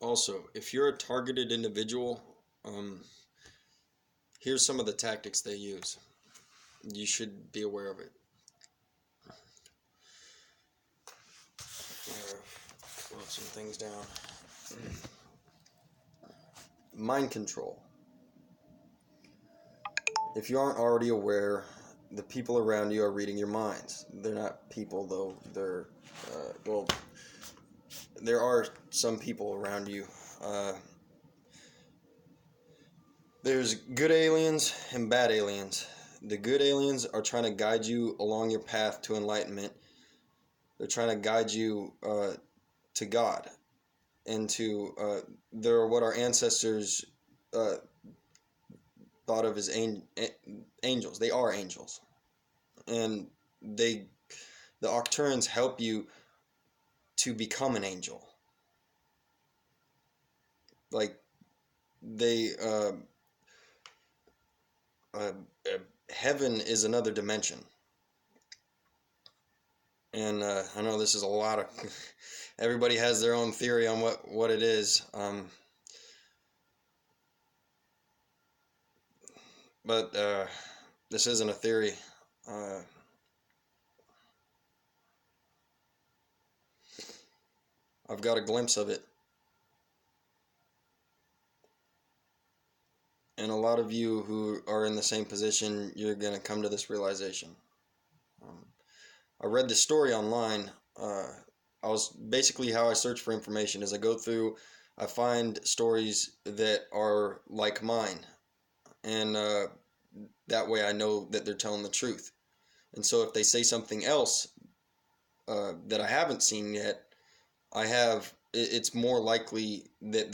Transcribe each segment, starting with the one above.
Also, if you're a targeted individual, here's some of the tactics they use. You should be aware of it. Wrote some things down. Mind control. If you aren't already aware, the people around you are reading your minds. They're not people, though. They're, well, there are some people around you. There's good aliens and bad aliens. The good aliens are trying to guide you along your path to enlightenment. They're trying to guide you to God and to they're what our ancestors thought of as angels. They are angels, and the Octurans help you to become an angel. Like they heaven is another dimension. And I know this is a lot of everybody has their own theory on what it is, but this isn't a theory. I've got a glimpse of it, and a lot of you who are in the same position, you're gonna come to this realization. I read this story online. I was basically how I search for information is I go through, I find stories that are like mine, and that way I know that they're telling the truth. And so if they say something else that I haven't seen yet, it's more likely that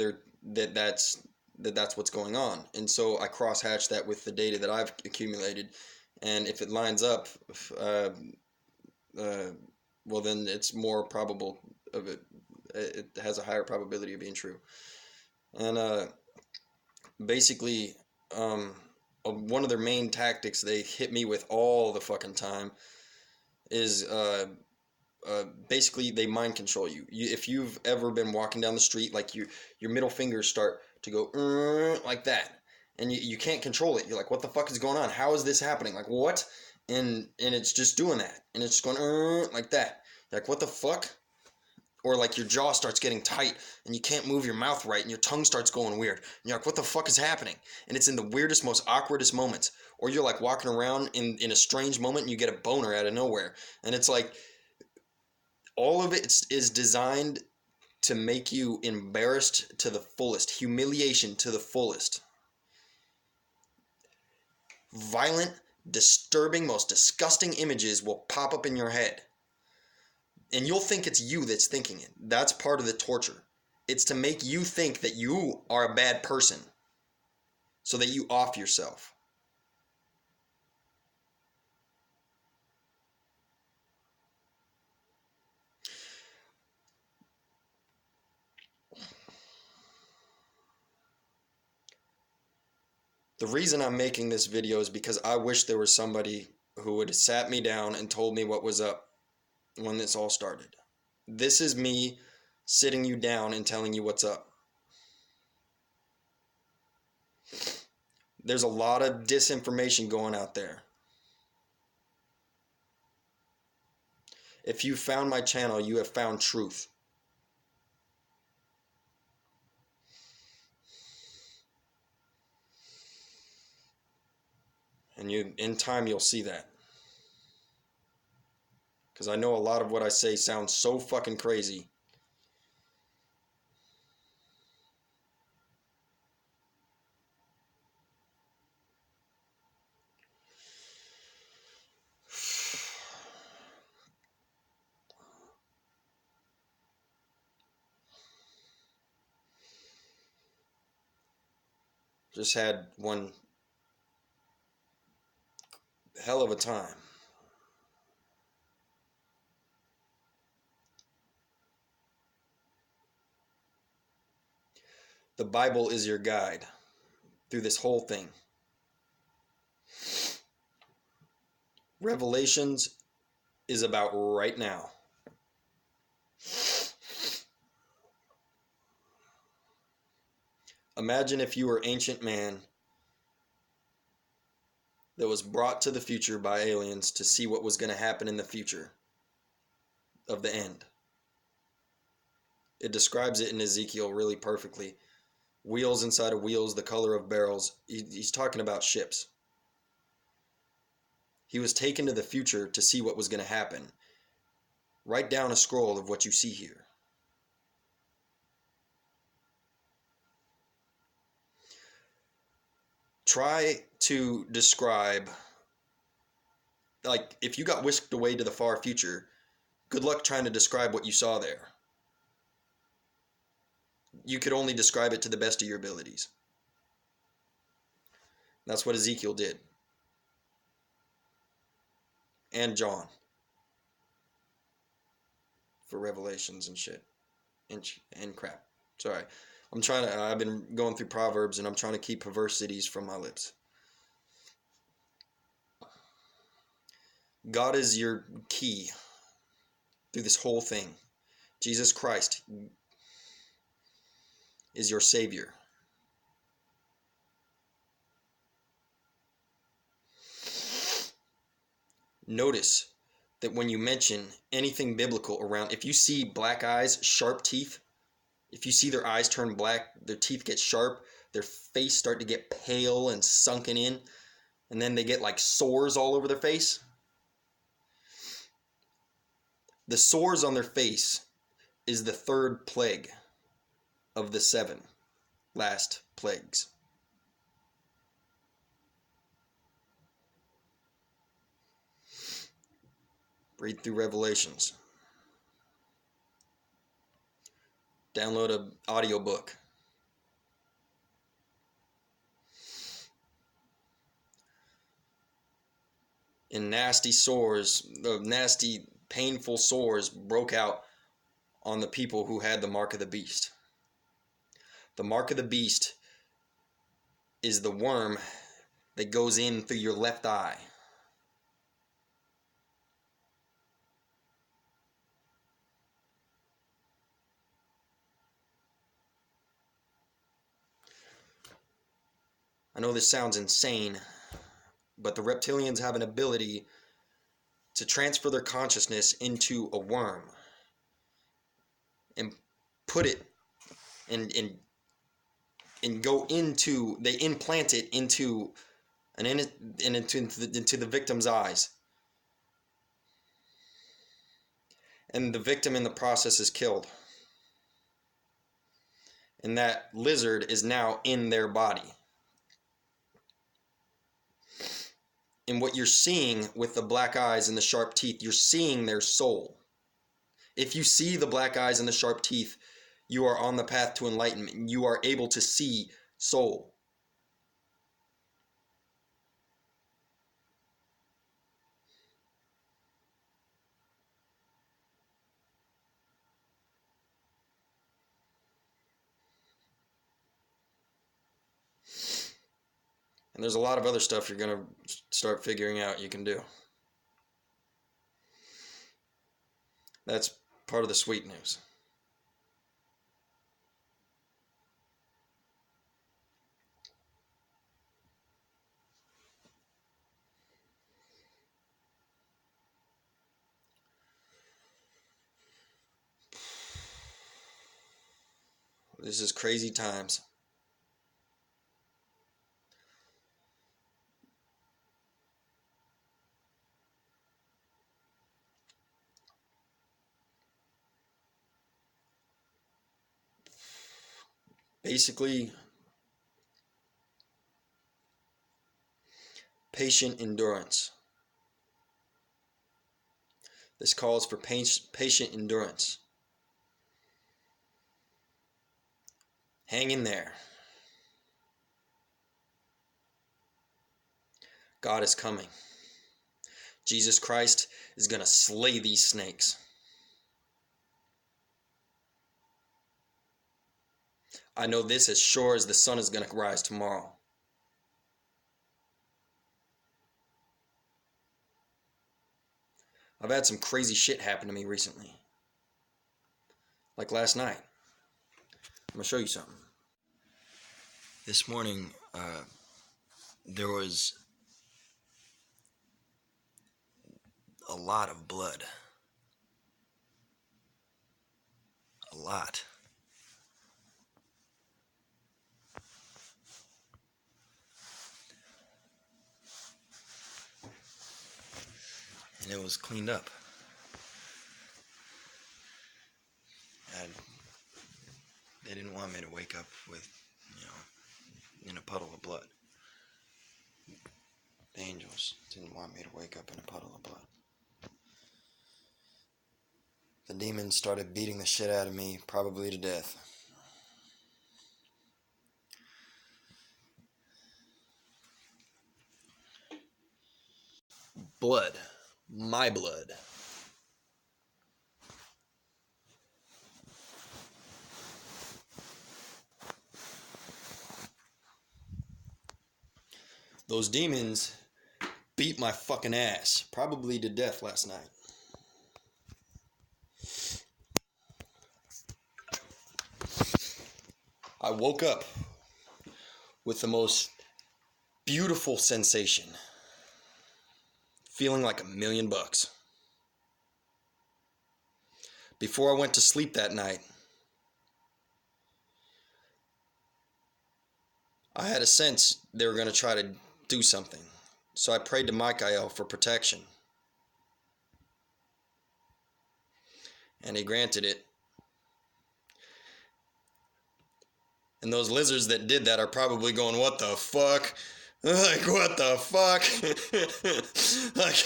that's what's going on. And so I cross-hatch that with the data that I've accumulated, and if it lines up, well, then it's more probable of it. It has a higher probability of being true. And basically, one of their main tactics they hit me with all the fucking time is basically they mind control you. If you've ever been walking down the street, like your middle fingers start to go like that, and you can't control it. You're like, what the fuck is going on? How is this happening? Like, what? And it's just doing that, and it's just going like that. You're like, what the fuck? Or like your jaw starts getting tight and you can't move your mouth right and your tongue starts going weird. And you're like, what the fuck is happening? And it's in the weirdest, most awkwardest moments. Or you're like walking around in a strange moment and you get a boner out of nowhere. And it's like, all of it is designed to make you embarrassed to the fullest, humiliation to the fullest. Violent, disturbing, most disgusting images will pop up in your head. And you'll think it's you that's thinking it. That's part of the torture. It's to make you think that you are a bad person so that you off yourself. The reason I'm making this video is because I wish there was somebody who would have sat me down and told me what was up when this all started. This is me sitting you down and telling you what's up. There's a lot of disinformation going out there. If you found my channel, you have found truth. And in time, you'll see that. Because I know a lot of what I say sounds so fucking crazy. Just had one hell of a time. The Bible is your guide through this whole thing. Revelations is about right now. Imagine if you were ancient man that was brought to the future by aliens to see what was going to happen in the future of the end. It describes it in Ezekiel really perfectly. Wheels inside of wheels, the color of barrels. He's talking about ships. He was taken to the future to see what was going to happen. Write down a scroll of what you see here. Try to describe, like, if you got whisked away to the far future, good luck trying to describe what you saw there. You could only describe it to the best of your abilities. That's what Ezekiel did. And John. For Revelations and shit. And crap. Sorry. I've been going through Proverbs and I'm trying to keep perversities from my lips. God is your key through this whole thing. Jesus Christ is your Savior. Notice that when you mention anything biblical around, if you see black eyes, sharp teeth, if you see their eyes turn black, their teeth get sharp, their face start to get pale and sunken in, and then they get like sores all over their face. The sores on their face is the third plague of the 7 last plagues. Read through Revelations. Download an audiobook. And nasty painful sores broke out on the people who had the mark of the beast. The mark of the beast is the worm that goes in through your left eye. I know this sounds insane, but the reptilians have an ability to transfer their consciousness into a worm and put it and go into, they implant it into the victim's eyes. And the victim in the process is killed. And that lizard is now in their body. And what you're seeing with the black eyes and the sharp teeth, you're seeing their soul. If you see the black eyes and the sharp teeth, you are on the path to enlightenment. You are able to see soul. And there's a lot of other stuff you're going to start figuring out you can do. That's part of the sweet news. This is crazy times. Basically, patient endurance. This calls for patient endurance. Hang in there. God is coming. Jesus Christ is going to slay these snakes. I know this as sure as the sun is going to rise tomorrow. I've had some crazy shit happen to me recently. Like last night. I'm going to show you something. This morning, there was a lot of blood. A lot. And it was cleaned up. And they didn't want me to wake up with, in a puddle of blood. The angels didn't want me to wake up in a puddle of blood. The demons started beating the shit out of me, probably to death. Blood. My blood. Those demons beat my fucking ass, probably to death last night. I woke up with the most beautiful sensation, feeling like $1,000,000. Before I went to sleep that night, I had a sense they were going to try to do something. So I prayed to Michael for protection. And he granted it. And those lizards that did that are probably going, what the fuck? Like, what the fuck? Like,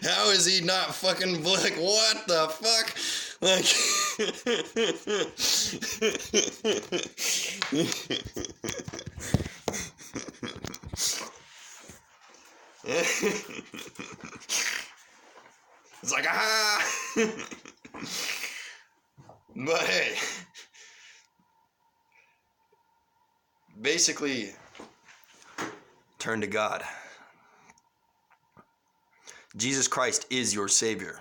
how is he not fucking, like, what the fuck? Like, it's like, ah! But hey, basically, turn to God. Jesus Christ is your Savior.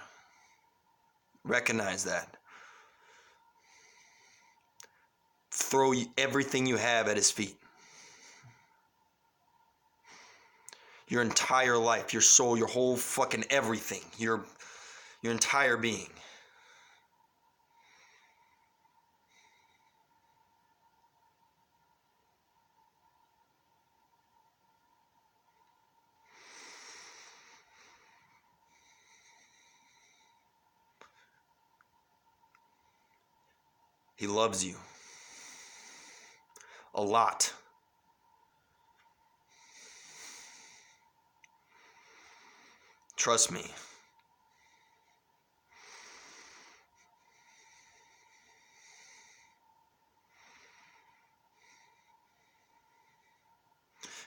Recognize that. Throw everything you have at His feet. Your entire life, your soul, your whole fucking everything, your entire being. He loves you. A lot. Trust me.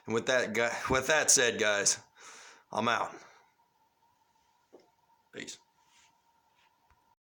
And with that said, guys, I'm out. Peace.